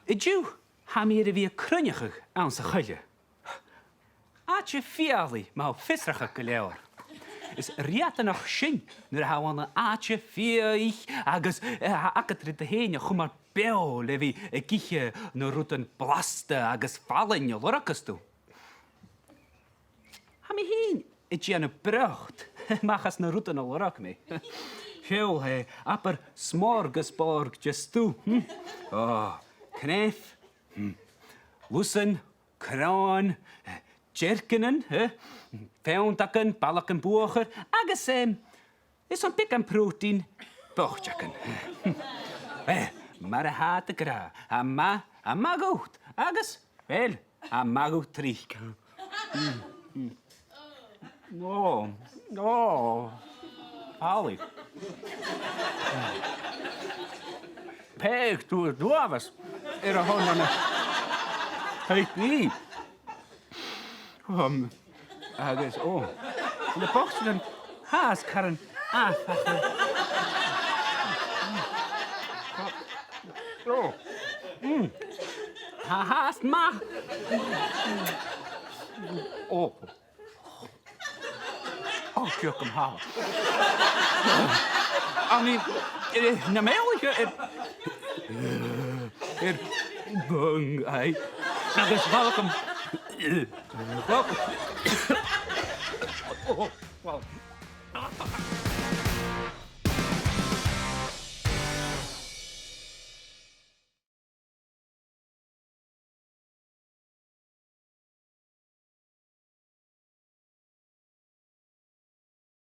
Idú ha mi bhí Cruinneachadh an sa Choille. Áte fialaí má fisracha go leabhar. Is riatanach sin nuair a bhainna áte fiaich agus acatrid a héine chumar beo le bhí giche nó rutan blasta agus fallin o lorachas tú. Ha mi hín I dhéanana brecht machas na rutan o lorach mi. Fiol he apar smorgasborg just tú. Kneif, Lusan, Kraan, Jerkenen, Feontaken, Balaken Boger, agus is an pik an protein bochtjaken. Maar haat de gra, a magout, agus, wel, a magout triek. No, Ali. Peg tú dúavas a honana. Hei ní. Agus, le boxen haas karan afacha. Ha haast ma. Kjök haal. I mean, na Amerika bung ai. Agus welcome. Welcome. Well.